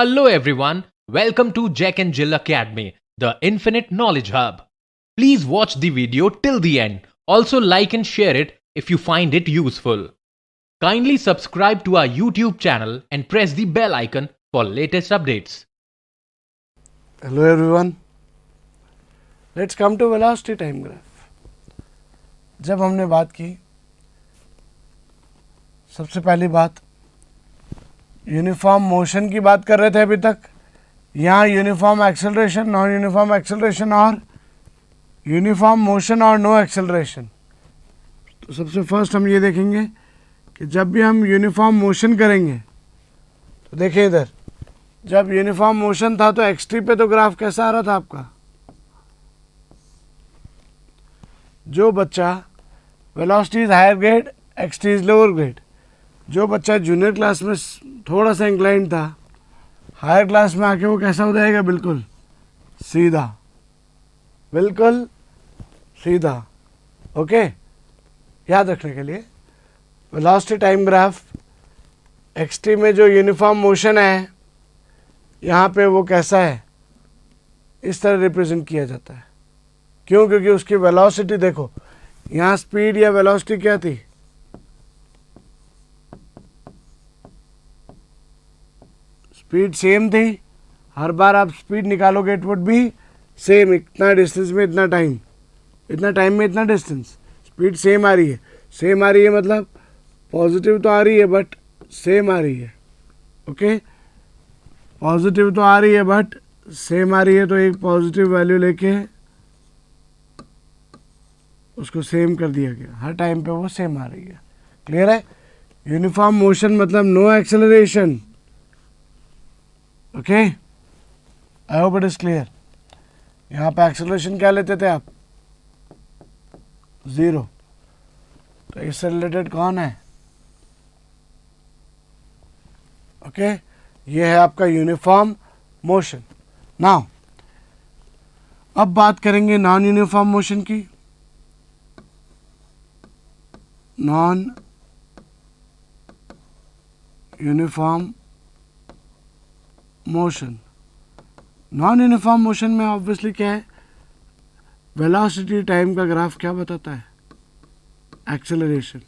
Hello everyone, welcome to Jack and Jill Academy, the Infinite Knowledge Hub. Please watch the video till the end. Also like and share it if you find it useful. Kindly subscribe to our YouTube channel and press the bell icon for latest updates. Hello everyone. Let's come to velocity time graph. जब हमने बात की, सबसे पहली बात uniform motion की बात कर रहे थे अभी तक. यहाँ uniform acceleration, non uniform acceleration और यूनिफॉर्म मोशन और नो एक्सेलरेशन. तो सबसे फर्स्ट हम ये देखेंगे कि जब भी हम यूनिफॉर्म मोशन करेंगे तो देखिए इधर, जब यूनिफॉर्म मोशन था तो एक्स टी पे तो ग्राफ कैसा आ रहा था आपका. जो बच्चा velocity is higher grade, X T is lower grade. जो बच्चा जूनियर क्लास में थोड़ा सा इंक्लाइन था, हायर क्लास में आके वो कैसा हो जाएगा, बिल्कुल सीधा, बिल्कुल सीधा. ओके, याद रखने के लिए velocity time graph x T में जो यूनिफॉर्म मोशन है यहाँ पे वो कैसा है, इस तरह रिप्रेजेंट किया जाता है. क्यों? क्योंकि उसकी वेलोसिटी देखो, यहाँ स्पीड या वेलोसिटी क्या थी, स्पीड सेम थी. हर बार आप स्पीड निकालोगे इट वुड बी सेम. इतना डिस्टेंस में इतना टाइम, इतना टाइम में इतना डिस्टेंस, स्पीड सेम आ रही है. सेम आ रही है मतलब पॉजिटिव तो आ रही है बट सेम आ रही है. ओके, पॉजिटिव तो आ रही है बट सेम आ रही है. तो एक पॉजिटिव वैल्यू लेके उसको सेम कर दिया गया, हर टाइम पे वो सेम आ रही है. क्लियर है? यूनिफॉर्म मोशन मतलब no acceleration. Okay, I hope it is clear. यहाँ पे एक्सेलरेशन क्या लेते थे आप, 0. तो इससे रिलेटेड कौन है? ओके, ये है आपका यूनिफॉर्म मोशन. नाउ अब बात करेंगे नॉन यूनिफॉर्म मोशन की. Non uniform motion. Non uniform motion में ऑब्वियसली क्या है, वेलोसिटी टाइम का ग्राफ क्या बताता है, एक्सेलरेशन.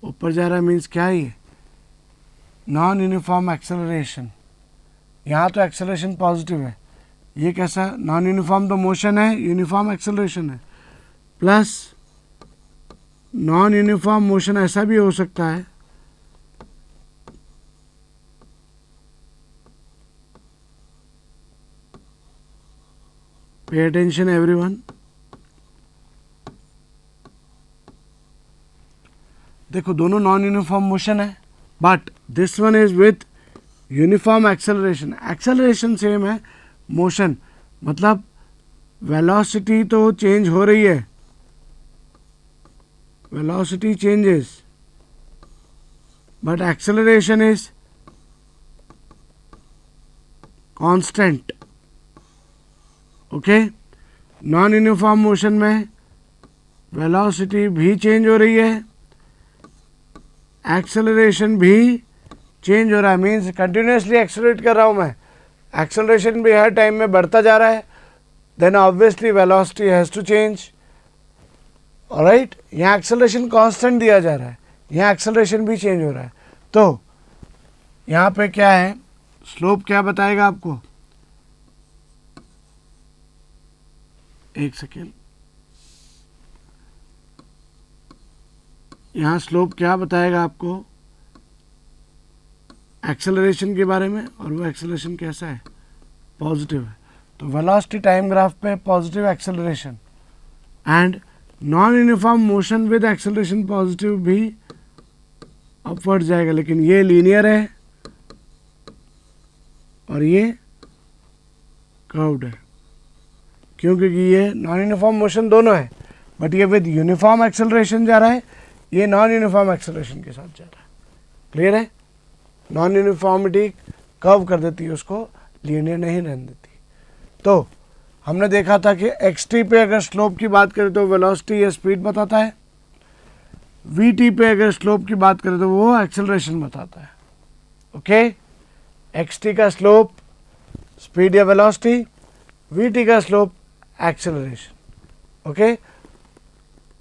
ऊपर जा रहा है मीन्स क्या है ये, नॉन यूनिफॉर्म एक्सेलरेशन. यहाँ तो एक्सेलरेशन पॉजिटिव है, ये कैसा, नॉन यूनिफॉर्म तो मोशन है, यूनिफॉर्म एक्सेलरेशन है. प्लस नॉन यूनिफॉर्म मोशन ऐसा भी हो सकता है पे अटेंशन एवरीवन. देखो दोनों नॉन यूनिफॉर्म मोशन है but this one is with uniform acceleration. Acceleration same है, मोशन मतलब वेलोसिटी तो चेंज हो रही है, velocity changes but acceleration is constant. Okay, non uniform motion में वेलोसिटी भी चेंज हो रही है, एक्सेलरेशन भी चेंज हो रहा है. मीन्स कंटिन्यूसली एक्सेलरेट कर रहा हूँ मैं, एक्सेलरेशन भी हर टाइम में बढ़ता जा रहा है. Then obviously velocity has to change. Alright, यहाँ एक्सेलरेशन कांस्टेंट दिया जा रहा है, यहाँ एक्सेलरेशन भी चेंज हो रहा है. तो यहाँ पे क्या है, स्लोप क्या बताएगा आपको, एक सेकेंड, यहाँ स्लोप क्या बताएगा आपको एक्सेलरेशन के बारे में, और वो एक्सेलरेशन कैसा है, पॉजिटिव है. तो वेलोसिटी टाइम ग्राफ पे positive acceleration and non uniform motion with acceleration positive भी अपवर्ड जाएगा. लेकिन ये लीनियर है और ये कर्व्ड है. क्यों? क्योंकि ये नॉन यूनिफॉर्म मोशन दोनों है बट ये विद यूनिफॉर्म एक्सेलरेशन जा रहा है, ये नॉन यूनिफॉर्म एक्सेलरेशन के साथ जा रहा है. क्लियर है? नॉन यूनिफॉर्मिटी कर्व कर देती है उसको, लीनियर नहीं रहने देती. तो हमने देखा था कि एक्स टी पे अगर स्लोप की बात करें तो वेलोसिटी या स्पीड बताता है, वी टी पे अगर स्लोप की बात करें तो वो एक्सेलरेशन बताता है. ओके, xt का स्लोप स्पीड या वेलोसिटी, vt का slope acceleration. Okay,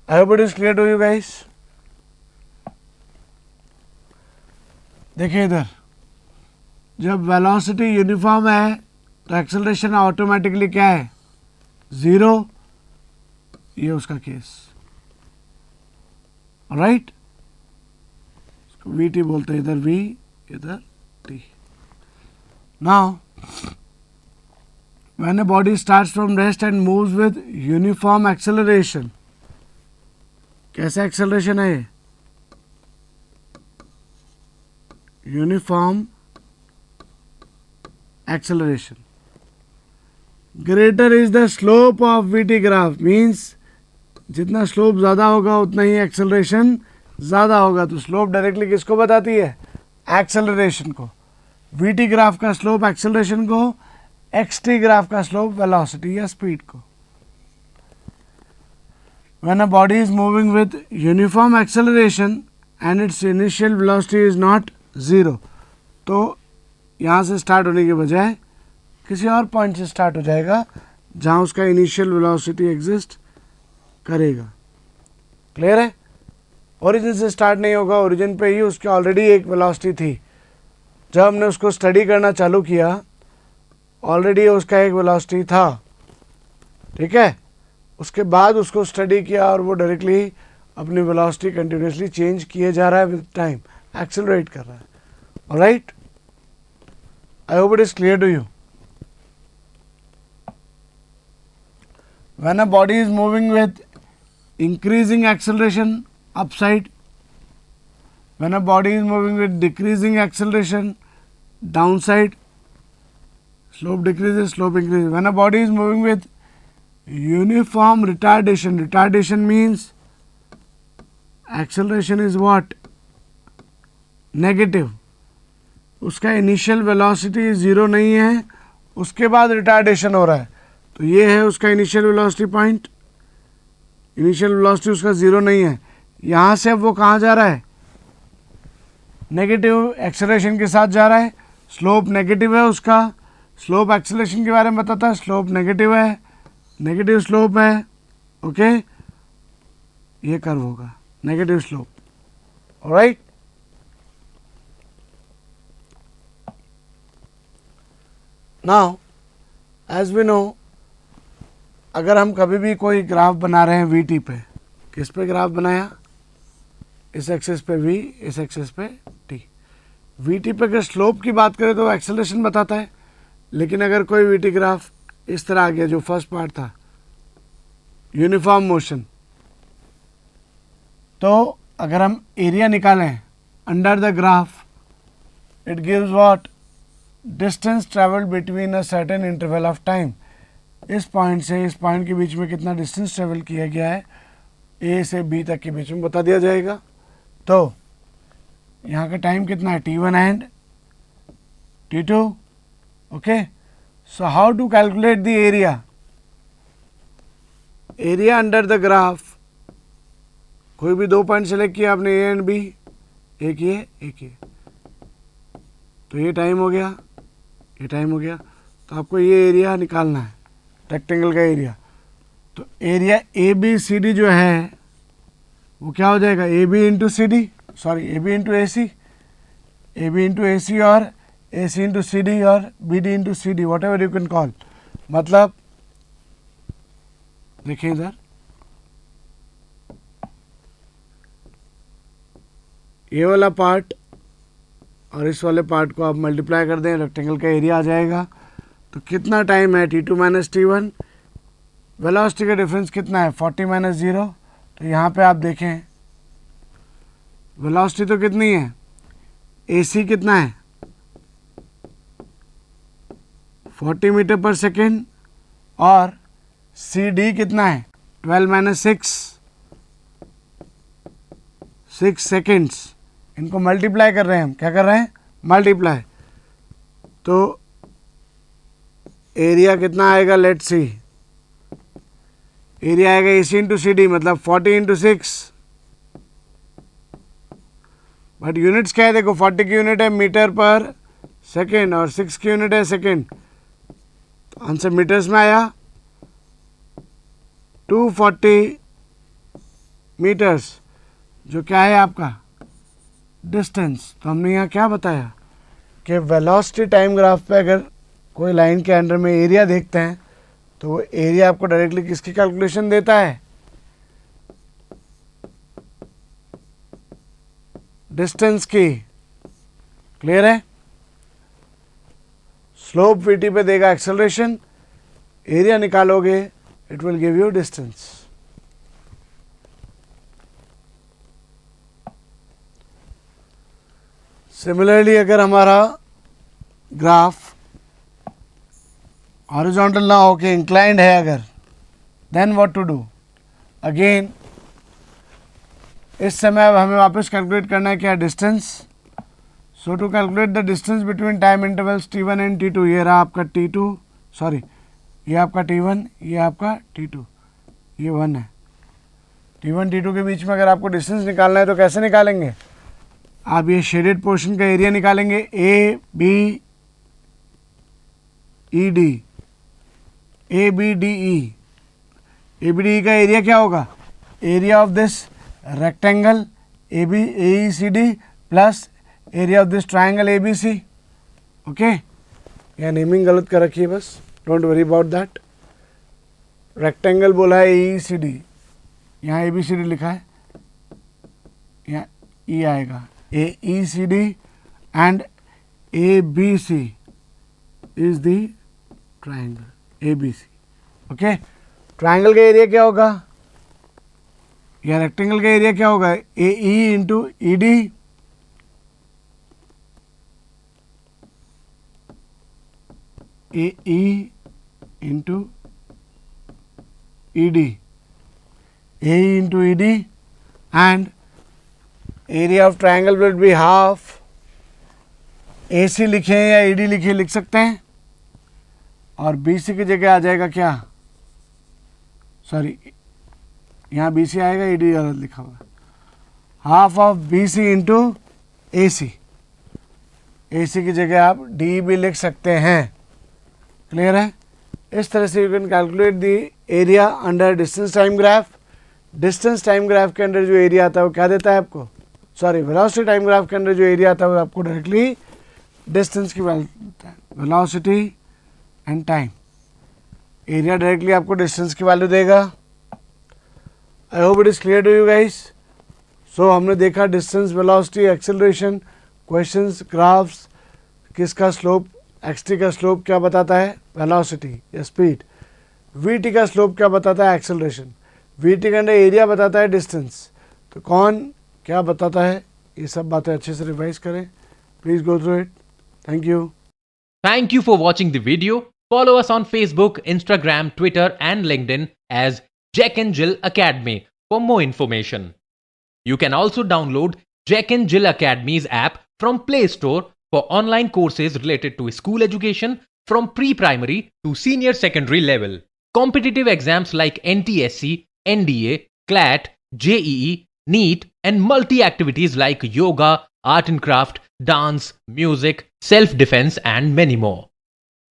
I hope it is clear to you guys. देखिए इधर, जब वेलोसिटी यूनिफॉर्म है तो एक्सेलरेशन ऑटोमेटिकली क्या है, 0. ये उसका केस, राइट. वी टी बोलते हैं, इधर v इधर t. Now when a body starts from rest and moves with uniform acceleration, कैसा एक्सेलरेशन है ये, uniform acceleration. Greater is the slope of VT graph, means जितना स्लोप ज़्यादा होगा उतना ही एक्सेलरेशन ज़्यादा होगा. तो स्लोप डायरेक्टली किसको बताती है, एक्सेलरेशन को. VT ग्राफ का स्लोप एक्सेलरेशन को, XT ग्राफ का स्लोप वेलोसिटी या स्पीड को. When a body is moving with uniform acceleration and its initial velocity is not 0, तो यहाँ से स्टार्ट होने के बजाय किसी और पॉइंट से स्टार्ट हो जाएगा जहाँ उसका इनिशियल वेलोसिटी एग्जिस्ट करेगा. क्लियर है. ओरिजिन से स्टार्ट नहीं होगा, ओरिजिन पे ही उसकी ऑलरेडी एक वेलोसिटी थी. जब हमने उसको स्टडी करना चालू किया ऑलरेडी उसका एक वेलोसिटी था, ठीक है. उसके बाद उसको स्टडी किया और वो डायरेक्टली अपनी वेलोसिटी कंटिन्यूसली चेंज किए जा रहा है विद टाइम, एक्सेलरेट कर रहा है. Alright, I hope it is clear to you. When a body is moving with increasing acceleration upside, when a body is moving with decreasing acceleration downside, slope decreases, slope increases. When a body is moving with uniform retardation, retardation means acceleration is what? Negative. उसका initial velocity 0 नहीं है, उसके बाद retardation हो रहा है. तो ये है उसका initial velocity point. Initial velocity उसका 0 नहीं है. यहाँ से अब वो कहाँ जा रहा है, नेगेटिव एक्सेलरेशन के साथ जा रहा है. स्लोप नेगेटिव है उसका. स्लोप एक्सेलरेशन के बारे में बताता है, स्लोप नेगेटिव है, नेगेटिव स्लोप है. ओके, ये कर्व होगा negative slope. Alright. Now as we know, अगर हम कभी भी कोई ग्राफ बना रहे हैं वीटी पे, किस पे ग्राफ बनाया, इस एक्सिस पे v, इस एक्सिस पे t. वीटी पे अगर स्लोप की बात करें तो एक्सेलरेशन बताता है. लेकिन अगर कोई वीटी ग्राफ इस तरह आ गया, जो फर्स्ट पार्ट था यूनिफॉर्म मोशन, तो अगर हम एरिया निकालें under the graph, it gives what, distance travelled between a certain interval of time. इस पॉइंट से इस पॉइंट के बीच में कितना डिस्टेंस ट्रेवल किया गया है, ए से बी तक के बीच में बता दिया जाएगा. तो यहाँ का टाइम कितना है, t1 and t2. Okay, so how to calculate the area. Area under the graph, कोई भी दो पॉइंट सेलेक्ट किया आपने, ए एंड बी, एक ये एक ये, तो ये टाइम हो गया, ये टाइम हो गया. तो आपको ये एरिया निकालना है, रेक्टेंगल का एरिया. तो area A B C D जो है वो क्या हो जाएगा, A B into C D, sorry A B into A C, A B into A C और A C into C D और B D into C D, whatever you can call. मतलब देखिए इधर, ये वाला part और इस वाले पार्ट को आप मल्टीप्लाई कर दें, रेक्टेंगल का एरिया आ जाएगा. तो कितना टाइम है, t2 माइनस t1. वेलोसिटी का डिफरेंस कितना है, 40 माइनस 0. तो यहाँ पे आप देखें वेलोसिटी तो कितनी है, AC कितना है, 40 मीटर पर सेकेंड, और CD कितना है, 12 माइनस 6 सेकेंड्स. इनको मल्टीप्लाई कर रहे हैं हम, क्या कर रहे हैं, मल्टीप्लाई. तो एरिया कितना आएगा, लेट्स सी. एरिया आएगा AC इंटू सी डी, मतलब 40 इंटू 6. बट यूनिट्स क्या है, देखो 40 की यूनिट है मीटर पर सेकेंड और 6 की यूनिट है सेकेंड, तो आंसर मीटर्स में आया 240 मीटर्स, जो क्या है आपका डिस्टेंस। तो हमने यहाँ क्या बताया कि वेलोसिटी टाइम ग्राफ पे अगर कोई लाइन के अंडर में एरिया देखते हैं तो वो एरिया आपको डायरेक्टली किसकी कैलकुलेशन देता है, डिस्टेंस की। क्लियर है? स्लोप वीटी पे देगा एक्सेलरेशन, एरिया निकालोगे it will give you distance. Similarly अगर हमारा ग्राफ हॉरिजॉन्टल ना होके इंक्लाइंड है अगर, then what to do, again इस समय अब हमें वापस कैलकुलेट करना है क्या, distance. So to calculate the distance between time intervals t1 and t2, ये रहा आपका t2, सॉरी ये आपका t1, ये आपका t2, ये 1 है। t1 t2 के बीच में अगर आपको डिस्टेंस निकालना है तो कैसे निकालेंगे, आप ये शेडेड पोर्शन का एरिया निकालेंगे, A B E D, A B D E, A B D E का एरिया क्या होगा, area of this rectangle A B A E C D plus area of this triangle A B C. Okay, यहाँ नेमिंग गलत कर रखी है बस, don't worry about that. Rectangle बोला है ए ई सी डी, यहाँ ए बी सी डी लिखा है, यहाँ ई आएगा, A E C D and A B C is the triangle A B C. Okay, triangle का एरिया क्या होगा, या रेक्टेंगल का एरिया क्या होगा, A E into E D, A E into E D, A E into E D, and area of triangle will be half, A C लिखें या E D लिखे लिख सकते हैं, और बी सी की जगह आ जाएगा क्या, सॉरी यहाँ बी सी आएगा, ई डी गलत लिखा हुआ, half of B C into A C, A C की जगह आप डी भी लिख सकते हैं। क्लियर है? इस तरह से you can calculate the area under distance time graph. Distance time graph के अंदर जो एरिया आता है वो क्या देता है आपको, सॉरी वेलोसिटी टाइम ग्राफ के अंदर जो एरिया आता है वो आपको डायरेक्टली डिस्टेंस की वैल्यू देता है, velocity and time. Area directly आपको डिस्टेंस की वैल्यू देगा। I hope it is clear to you guys. So हमने देखा distance, velocity, acceleration, questions, graphs, किसका स्लोप, एक्स टी का स्लोप क्या बताता है, वेलोसिटी या स्पीड, वी टी का स्लोप क्या बताता है, एक्सेलरेशन, वी टी के अंदर एरिया बताता है डिस्टेंस, तो कौन क्या बताता है, ये सब बातें अच्छे से रिवाइज करें। Please go through it. Thank you. Thank you for watching the video. Follow us on Facebook, Instagram, Twitter, and LinkedIn as Jack and Jill Academy for more information. You can also download Jack and Jill Academy's app from Play Store for online courses related to school education from pre-primary to senior secondary level. Competitive exams like NTSC, NDA, CLAT, JEE, NEET, and multi-activities like yoga, art and craft, dance, music, self-defense, and many more.